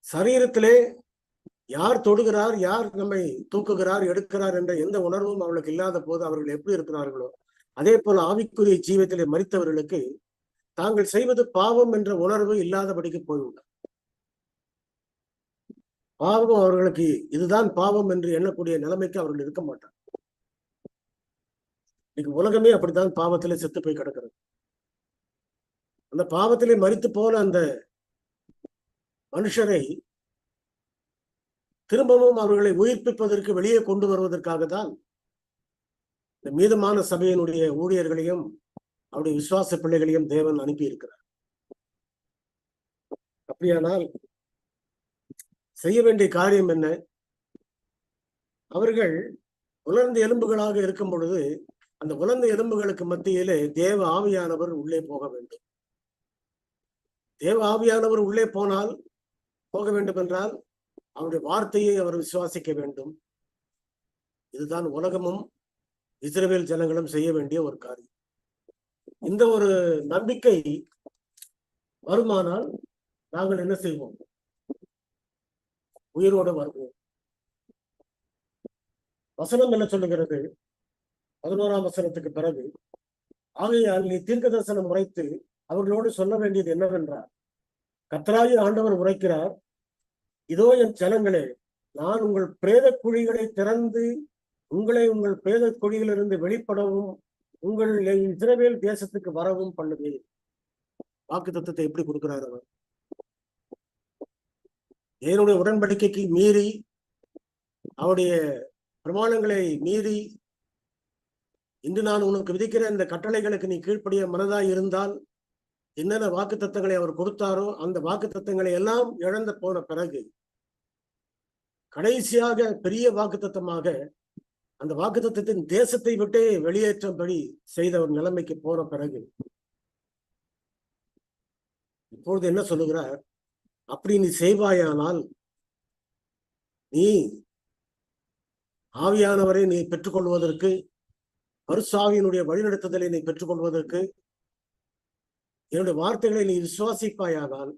சரீரத்திலே யார் தொடுகிறார், யார் நம்மை தூக்குகிறார், எடுக்கிறார் என்ற எந்த உணர்வும் அவர்களுக்கு இல்லாத போது அவர்கள் எப்படி இருக்கிறார்களோ, அதே போல ஆவிக்குரிய ஜீவியத்திலே மரித்தவர்களுக்கு தாங்கள் செய்வது பாவம் என்ற உணர்வு இல்லாதபடிக்கு போய்விடும். பாவம் அவர்களுக்கு இதுதான் பாவம் என்று எண்ணக்கூடிய நிலைமைக்கு அவர்கள் இருக்க மாட்டார். இன்னைக்கு உலகமே அப்படித்தான் பாவத்திலே செத்து போய் கிடக்கிறது. அந்த பாவத்திலே மரித்து போன அந்த மனுஷரை திரும்பவும் அவர்களை உயிர்ப்பிப்பதற்கு வெளியே கொண்டு வருவதற்காக தான் இந்த மீதமான சபையினுடைய ஊழியர்களையும் அவருடைய விசுவாச பிள்ளைகளையும் தேவன் அனுப்பி இருக்கிறார். அப்படியானால் செய்ய வேண்டிய காரியம் என்ன? அவர்கள் உலர்ந்த எலும்புகளாக இருக்கும் பொழுது அந்த உலர்ந்த எலும்புகளுக்கு மத்தியிலே தேவ ஆவியானவர் உள்ளே போக வேண்டும். தேவ ஆவியானவர் உள்ளே போக வேண்டும் என்றால் அவருடைய வார்த்தையை அவர் விசுவாசிக்க வேண்டும். இதுதான் உலகமும் இஸ்ரவேல் ஜனங்களும் செய்ய வேண்டிய ஒரு காரியம். இந்த ஒரு நம்பிக்கை வருமானால் நாங்கள் என்ன செய்வோம்? உயிரோடு வருவோம். வசனம் என்ன சொல்லுகிறது? 11ஆம் வசனத்துக்கு பிறகு, ஆகையால் நீ தீர்க்க தரிசனம் உரைத்து அவர்களோடு சொல்ல வேண்டியது என்னவென்றால், கர்த்தராகிய ஆண்டவர் உரைக்கிறார், இதோ என் ஜனங்களே, நான் உங்கள் பிரேத குழிகளை திறந்து உங்களை உங்கள் பிரேத குழியிலிருந்து வெளிப்படவும் உங்கள் இஸ்ரவேல் தேசத்துக்கு வரவும் பண்ணுவேன். வாக்கு தத்தத்தை எப்படி கொடுக்கிறார் அவர்? என்னுடைய உடன்படிக்கைக்கு மீறி, அவருடைய பிரமாணங்களை மீறி, இன்று நான் உனக்கு விதிக்கிற இந்த கட்டளைகளுக்கு நீ கீழ்ப்படிய மனதாய் இருந்தால், என்னென்ன வாக்கு தத்தங்களை அவர் கொடுத்தாரோ அந்த வாக்கு தத்தங்களை எல்லாம் இழந்து போன பிறகு, கடைசியாக பெரிய வாக்கு தத்தமாக அந்த வாக்கு தத்தத்தின் தேசத்தை விட்டே வெளியேற்றபடி செய்த ஒரு நிலைமைக்கு போன பிறகு இப்பொழுது என்ன சொல்லுகிறார்? அப்படி நீ செய்வாயானால் நீ ஆவியானவரை நீ பெற்றுக்கொள்வதற்கு, பரிசுத்தாவியினுடைய வழிநடத்துதலை நீ பெற்றுக்கொள்வதற்கு, என்னுடைய வார்த்தைகளை நீ விசுவாசிப்பாயானால்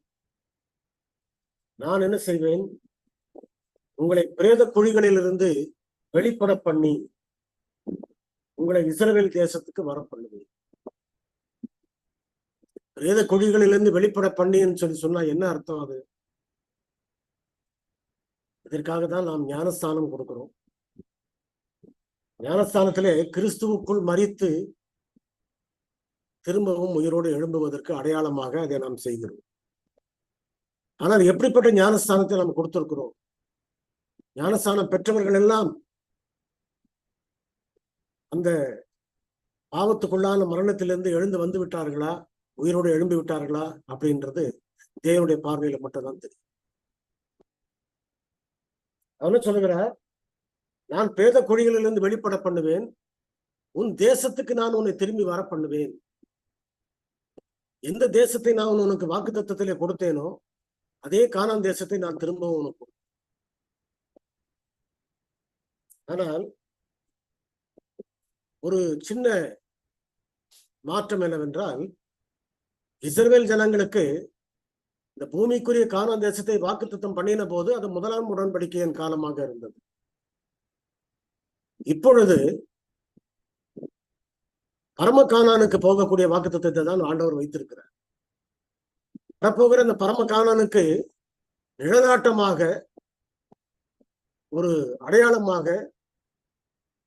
நான் என்ன செய்வேன்? உங்களை பிரேத குழிகளிலிருந்து வெளிப்பட பண்ணி உங்களை இஸ்ரவேல் தேசத்துக்கு வர பண்ணுவேன். பிரேத குழிகளிலிருந்து வெளிப்பட பண்ணின்னு சொன்னா என்ன அர்த்தம்? அது இதற்காக தான் நாம் ஞானஸ்தானம் கொடுக்கிறோம். ஞானஸ்தானத்திலே கிறிஸ்துவுக்குள் மரித்து திரும்பவும் உயிரோடு எழும்புவதற்கு அடையாளமாக அதை நாம் செய்கிறோம். ஆனால் எப்படிப்பட்ட ஞானஸ்தானத்தை நாம் கொடுத்திருக்கிறோம்? ஞானஸ்தானம் பெற்றவர்கள் எல்லாம் அந்த பாவத்துக்குள்ளான மரணத்திலிருந்து எழுந்து வந்து விட்டார்களா, உயிரோடு எழும்பி விட்டார்களா அப்படின்றது தேவனுடைய பார்வையில மட்டும்தான் தெரியும். அவனு சொல்லுகிறார், நான் பிரேத குழிகளிலிருந்து வெளிப்பட பண்ணுவேன், உன் தேசத்துக்கு நான் உன்னை திரும்பி வர பண்ணுவேன். எந்த தேசத்தை நான் உனக்கு வாக்கு தத்தத்திலே கொடுத்தேனோ அதே கானான் தேசத்தை நான் திரும்பவும் உனக்கு. ஆனால் ஒரு சின்ன மாற்றம் என்னவென்றால், இஸ்ரவேல் ஜனங்களுக்கு இந்த பூமிக்குரிய கானான் தேசத்தை வாக்குத்தத்தம் பண்ணின போது அது முதலாம் உடன்படிக்கையின் காலமாக இருந்தது. இப்பொழுது பரம கானானுக்கு போகக்கூடிய வாக்குத்தத்தத்தை தான் ஆண்டவர் வைத்திருக்கிறார். வரப்போகிற இந்த பரம கானானுக்கு நிழலாட்டமாக, ஒரு அடையாளமாக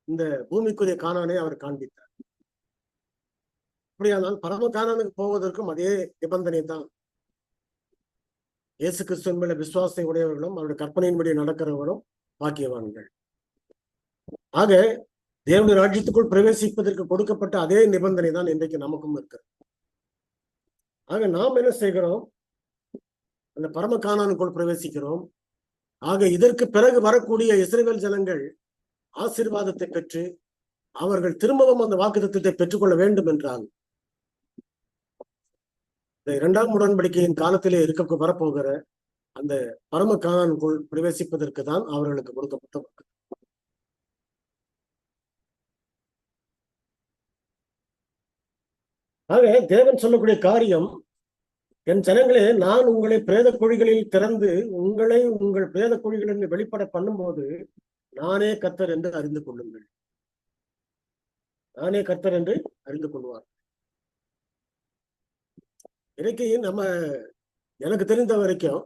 இந்த பூமிக்குரிய கானானை அவர் காண்பித்தார். அப்படியானால் பரம கானானுக்கு போவதற்கும் அதே நிபந்தனை தான். இயேசு கிறிஸ்துவின் மேல விசுவாசத்தை உடையவர்களும் அவருடைய கற்பனையின்படி நடக்கிறவர்களும் பாக்கியவான்கள். ஆக தேவனுடைய ராஜ்யத்துக்குள் பிரவேசிப்பதற்கு கொடுக்கப்பட்ட அதே நிபந்தனை தான் இன்றைக்கு நமக்கும் இருக்கு. ஆக நாம் என்ன செய்கிறோம்? அந்த பரம கானானுக்குள் பிரவேசிக்கிறோம். ஆக இதற்கு பிறகு வரக்கூடிய இஸ்ரவேல் ஜனங்கள் ஆசீர்வாதத்தை பெற்று அவர்கள் திரும்பவும் அந்த வாக்குத்தத்தத்தை பெற்றுக்கொள்ள வேண்டும் என்றால், இந்த இரண்டாம் உடன்படிக்கையின் காலத்திலே இருக்க வரப்போகிற அந்த பரம கானானுக்குள் பிரவேசிப்பதற்கு தான் அவர்களுக்கு கொடுக்கப்பட்ட வாக்கு. ஆக தேவன் சொல்லக்கூடிய காரியம், என் ஜனங்களே, நான் உங்களை பிரேத குழிகளில் திறந்து உங்களை உங்கள் பிரேத குழிகளில் வெளிப்பட பண்ணும்போது நானே கர்த்தர் என்று அறிந்து கொள்ளுங்கள். நானே கர்த்தர் என்று அறிந்து கொள்வார். இன்னைக்கு எனக்கு தெரிந்த வரைக்கும்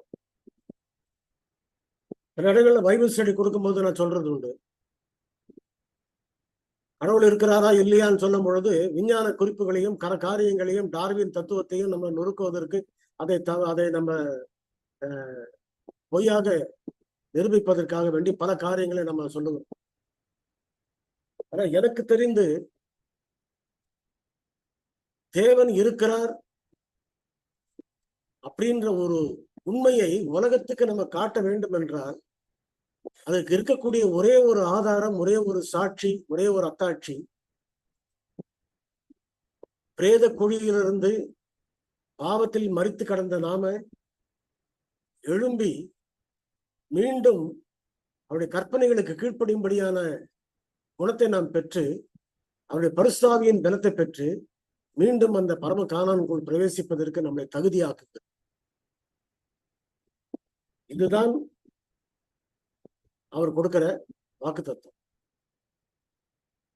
சில இடங்கள்ல பைபிள் ஸ்டடி கொடுக்கும்போது நான் சொல்றது உண்டு, கடவுள் இருக்கிறாரா இல்லையான்னு சொல்லும் பொழுது விஞ்ஞான குறிப்புகளையும் காரியங்களையும் டார்வின் தத்துவத்தையும் நம்ம நொறுக்குவதற்கு அதை நம்ம பொய்யாக நிரூபிப்பதற்காக வேண்டி பல காரியங்களை நம்ம சொல்லுவோம். ஆனா எனக்கு தெரிந்து தேவன் இருக்கிறார் அப்படின்ற ஒரு உண்மையை உலகத்துக்கு நம்ம காட்ட வேண்டும் என்றால் அதற்கு இருக்கக்கூடிய ஒரே ஒரு ஆதாரம், ஒரே ஒரு சாட்சி, ஒரே ஒரு அத்தாட்சி, பிரேத குழியிலிருந்து பாவத்தில் மரித்து கடந்த நாம எழும்பி மீண்டும் அவருடைய கற்பனைகளுக்கு கீழ்ப்படியும்படியான குணத்தை நாம் பெற்று அவருடைய பரிசுத்தாவியின் பலத்தை பெற்று மீண்டும் அந்த பரம கானானுக்குள் பிரவேசிப்பதற்கு நம்மை தகுதியாக்குது. இதுதான் அவர் கொடுக்கிற வாக்குத்தத்தம்.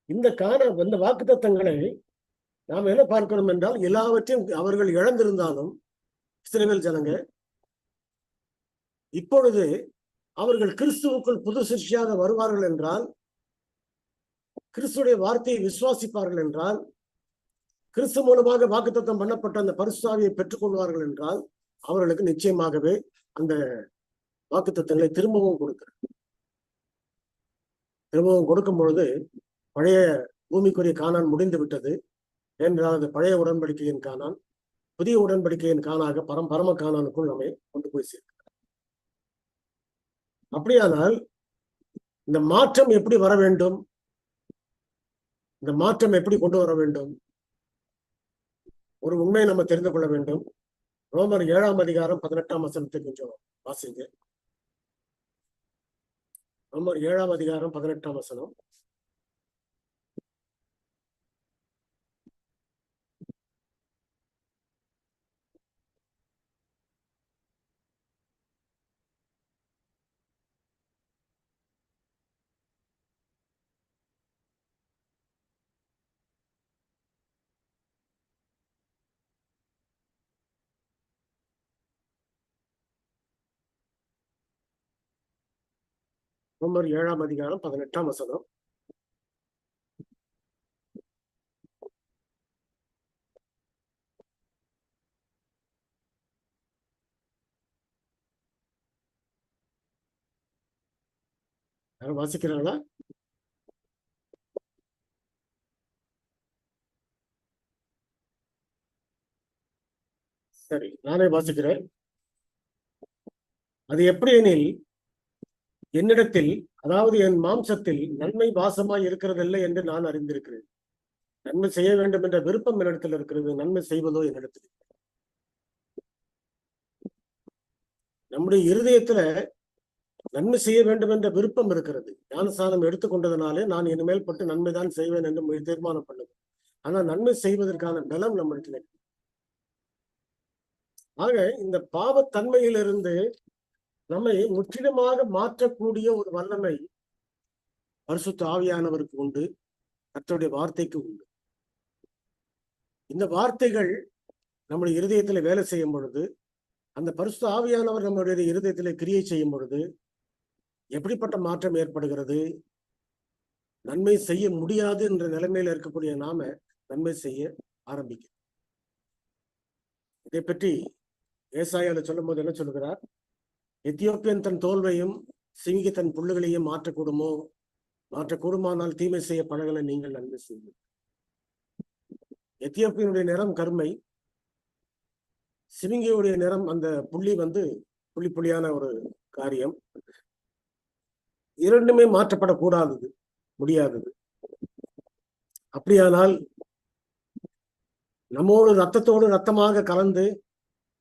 இந்த வாக்குத்தத்தங்களை நாம் என்ன பார்க்கிறோம் என்றால், எல்லாவற்றையும் அவர்கள் இழந்திருந்தாலும் இஸ்ரவேல் ஜனங்க இப்பொழுது அவர்கள் கிறிஸ்துவுக்குள் புது சிருஷ்டியாக வருவார்கள் என்றால், கிறிஸ்துடைய வார்த்தையை விசுவாசிப்பார்கள் என்றால், கிறிஸ்து மூலமாக வாக்குத்தத்தம் பண்ணப்பட்ட அந்த பரிசுத்த ஆவியை பெற்றுக் கொள்வார்கள் என்றால், அவர்களுக்கு நிச்சயமாகவே அந்த வாக்குத்தத்தங்களை திரும்பவும் கொடுக்கும் பொழுது பழைய பூமிக்குரிய கானான் முடிந்து விட்டது என்றால் அது பழைய உடன்படிக்கையின் கானான் புதிய உடன்படிக்கையின் கானாக பரம கானானுக்குள் நம்மை கொண்டு போய் சேர்க்கிறார். அப்படியானால் இந்த மாற்றம் எப்படி வர வேண்டும்? இந்த மாற்றம் எப்படி கொண்டு வர வேண்டும்? ஒரு உண்மையை நம்ம தெரிந்து கொள்ள வேண்டும். ரோமர் 7ஆம் அதிகாரம் 18ஆம் வசனத்தை கொஞ்சம் வாசிங்க. ரோமர் 7ஆம் அதிகாரம் 18ஆம் வசனம். ரோமர் 7ஆம் அதிகாரம் 18ஆம் வசனம். யாரும் வாசிக்கிறாங்களா? சரி, நானே வாசிக்கிறேன். அது எப்படி எனில், என்னிடத்தில், அதாவது என் மாம்சத்தில் நன்மை வாசமாய் இருக்கிறதில்லை என்று நான் அறிந்திருக்கிறேன். நன்மை செய்ய வேண்டும் என்ற விருப்பம் என்னிடத்தில் இருக்கிறது, நன்மை செய்வதோ என்னிடத்தில். நம்முடைய இருதயத்துல நன்மை செய்ய வேண்டும் என்ற விருப்பம் இருக்கிறது. ஞானஸ்நானம் எடுத்துக்கொண்டதுனாலே நான் இனிமேல் பட்டு நன்மைதான் செய்வேன் என்று தீர்மானம் பண்ணுது. ஆனா நன்மை செய்வதற்கான பலம் நம்மிடத்தில். ஆக இந்த பாவத்தன்மையிலிருந்து நம்மை முற்றிலுமாக மாற்றக்கூடிய ஒரு வல்லமை பரிசுத்த ஆவியானவருக்கு உண்டு, கர்த்தருடைய வார்த்தைக்கு உண்டு. இந்த வார்த்தைகள் நம்முடைய இருதயத்துல வேலை செய்யும் பொழுது, அந்த பரிசுத்த ஆவியானவர் நம்முடைய இருதயத்திலே கிரியை செய்யும் பொழுது எப்படிப்பட்ட மாற்றம் ஏற்படுகிறது? நன்மை செய்ய முடியாது என்ற நிலைமையில இருக்கக்கூடிய நாம நன்மை செய்ய ஆரம்பிக்கும். இதை பற்றி ஏசாயால சொல்லும் போது என்ன சொல்லுகிறார்? எத்தியோப்பியன் தன் தோல்வையும் சிங்கி தன் புல்லுகளையும் மாற்றக்கூடுமோ? மாற்றக்கூடுமானால் தீமை செய்ய பழகல நீங்கள் நன்மை செய்யும். எத்தியோப்பியனுடைய நிறம் கருமை, சிவிங்கியுடைய நிறம் அந்த புள்ளி புள்ளியான ஒரு காரியம். இரண்டுமே மாற்றப்படக்கூடாதது, முடியாதது. அப்படியானால் நம்மோடு ரத்தத்தோடு ரத்தமாக கலந்து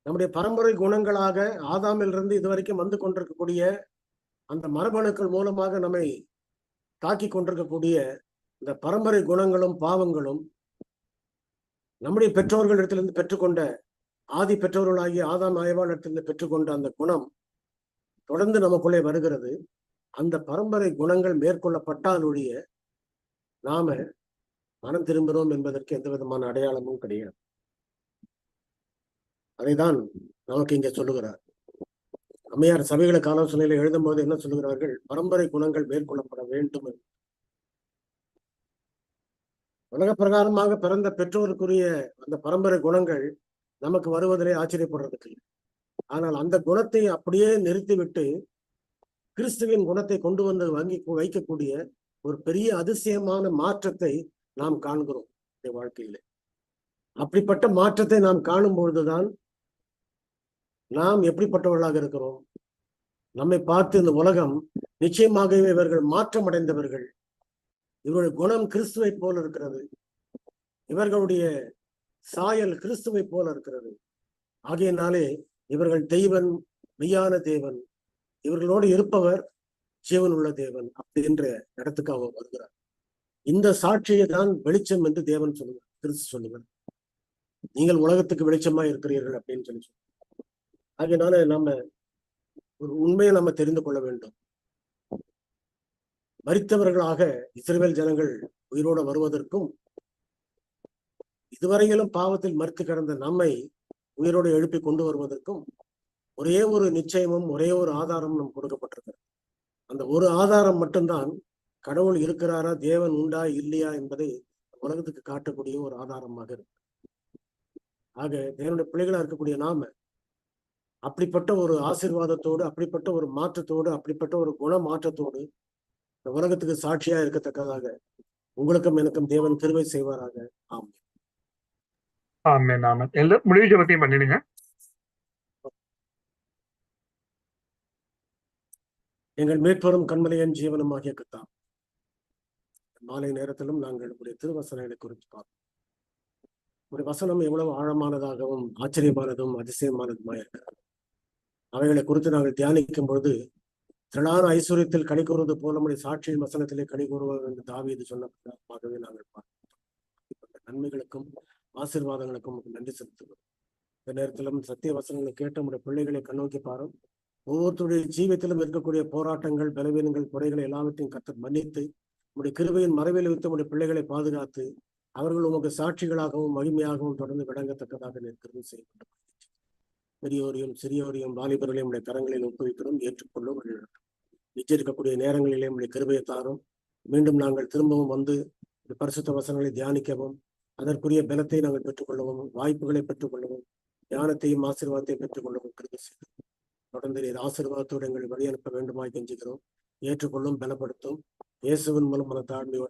நம்முடைய பரம்பரை குணங்களாக ஆதாமிலிருந்து இதுவரைக்கும் வந்து கொண்டிருக்கக்கூடிய அந்த மரபணுக்கள் மூலமாக நம்மை தாக்கி கொண்டிருக்கக்கூடிய இந்த பரம்பரை குணங்களும் பாவங்களும் நம்முடைய பெற்றோர்களிடத்திலிருந்து பெற்றுக்கொண்ட ஆதி பெற்றோர்களாகிய ஆதாம் ஏவாளிடத்திலிருந்து பெற்றுக்கொண்ட அந்த குணம் தொடர்ந்து நமக்குள்ளே வருகிறது. அந்த பரம்பரை குணங்கள் மேற்கொள்ளப்பட்டால் ஒழிய நாம மனம் திரும்புகிறோம் என்பதற்கு எந்த விதமான அடையாளமும் கிடையாது. அதைதான் நமக்கு இங்க சொல்லுகிறார். அம்மையார் சபைகளுக்கு ஆலோசனையில எழுதும் போது என்ன சொல்லுகிறார்கள்? பரம்பரை குணங்கள் மேற்கொள்ளப்பட வேண்டும். உலக பிரகாரமாக பிறந்த பெற்றோருக்குரிய அந்த பரம்பரை குணங்கள் நமக்கு வருவதிலே ஆச்சரியப்படுறதுக்கு இல்லை. ஆனால் அந்த குணத்தை அப்படியே நிறுத்திவிட்டு கிறிஸ்துவின் குணத்தை கொண்டு வந்து வைக்கக்கூடிய ஒரு பெரிய அதிசயமான மாற்றத்தை நாம் காண்கிறோம் இந்த வாழ்க்கையிலே. அப்படிப்பட்ட மாற்றத்தை நாம் காணும் பொழுதுதான் நாம் எப்படிப்பட்டவர்களாக இருக்கிறோம். நம்மை பார்த்து இந்த உலகம் நிச்சயமாகவே இவர்கள் மாற்றம் அடைந்தவர்கள், இவருடைய குணம் கிறிஸ்துவை போல இருக்கிறது, இவர்களுடைய சாயல் கிறிஸ்துவை போல இருக்கிறது, ஆகையினாலே இவர்கள் தெய்வன், மெய்யான தேவன், இவர்களோடு இருப்பவர் ஜீவன் உள்ள தேவன் அப்படின்ற இடத்துக்கு அவர் வருகிறார். இந்த சாட்சியை தான் வெளிச்சம் என்று தேவன் சொல்லுவார், கிறிஸ்து சொல்லுவார். நீங்கள் உலகத்துக்கு வெளிச்சமா இருக்கிறீர்கள் அப்படின்னு சொல்லி சொல்லுவார். ஆகையினால நம்ம ஒரு உண்மையை நம்ம தெரிந்து கொள்ள வேண்டும். மரித்தவர்களாக இஸ்ரவேல் ஜனங்கள் உயிரோடு வருவதற்கும் இதுவரையிலும் பாவத்தில் மறுத்து கிடந்த நம்மை உயிரோடு எழுப்பி கொண்டு வருவதற்கும் ஒரே ஒரு நிச்சயமும் ஒரே ஒரு ஆதாரமும் நமக்கு கொடுக்கப்பட்டிருக்கிறது. அந்த ஒரு ஆதாரம் மட்டும்தான் கடவுள் இருக்கிறாரா, தேவன் உண்டா இல்லையா என்பதை உலகத்துக்கு காட்டக்கூடிய ஒரு ஆதாரமாக இருக்கு. ஆக தேவனுடைய பிள்ளைகளா இருக்கக்கூடிய நாம அப்படிப்பட்ட ஒரு ஆசீர்வாதத்தோடு, அப்படிப்பட்ட ஒரு மாற்றத்தோடு, அப்படிப்பட்ட ஒரு குண மாற்றத்தோடு இந்த உலகத்துக்கு சாட்சியா இருக்கத்தக்கதாக உங்களுக்கும் எனக்கும் தேவன் கிருபை செய்வாராக. ஆமென். ஆமென் ஆமென். எல்லாம் முடிவு ஜெபத்தையும் பண்ணிடுங்க. எங்கள் மீட்பெரும் கண்மலையின் ஜீவனமாகிய கர்த்தா, மாலை நேரத்திலும் நாங்கள் உடைய திருவசனங்களை குறித்து பார்ப்போம். உடைய வசனம் எவ்வளவு ஆழமானதாகவும் ஆச்சரியமானதும் அதிசயமானதுமாய் இருக்கிறது. அவைகளை குறித்து நாங்கள் தியானிக்கும் பொழுது திரளான ஐஸ்வர்யத்தில் கனி கூறுவது போல நம்முடைய சாட்சியின் வசனத்திலே கனி கூறுவார் என்று தாவீது சொன்னதாகவே நாங்கள் பார்க்கிறோம். நன்மைகளுக்கும் ஆசீர்வாதங்களுக்கும் நன்றி செலுத்துகிறோம். இந்த நேரத்திலும் சத்திய வசனங்களை கேட்ட நம்முடைய பிள்ளைகளை கண்ணோக்கி பாரும். ஒவ்வொருத்தருடைய ஜீவியத்திலும் இருக்கக்கூடிய போராட்டங்கள், பலவீனங்கள், குறைகளை எல்லாவற்றையும் கர்த்தர் மன்னித்து நம்முடைய கிருபையின் மறைவில் வைத்து நம்முடைய பிள்ளைகளை பாதுகாத்து அவர்கள் உமக்கு சாட்சிகளாகவும் மகிமையாகவும் தொடர்ந்து விளங்கத்தக்கதாக நிற்கிறது செய்யப்படும். பெரியோரையும் சிறியோரையும் வாலிபர்களையும் நம்முடைய கரங்களில் ஒப்புவிக்கிறோம். ஏற்றுக்கொள்ளும். நிச்சயிக்கக்கூடிய நேரங்களிலே நம்முடைய கிருபையை தாரும். மீண்டும் நாங்கள் திரும்பவும் வந்து பரிசுத்த வசனங்களை தியானிக்கவும் அதற்குரிய பலத்தை நாங்கள் பெற்றுக்கொள்ளவும், வாய்ப்புகளை பெற்றுக்கொள்ளவும், ஞானத்தையும் ஆசீர்வாதத்தையும் பெற்றுக்கொள்ளவும் கிருபை செய்யும். தொடர்ந்து நீர் ஆசீர்வாதத்தோடு எங்களை வழி அனுப்ப வேண்டுமாய் கெஞ்சுகிறோம். ஏற்றுக்கொள்ளும், பலப்படுத்தும். இயேசுவின் மூலம் மன தாழ்மையோடு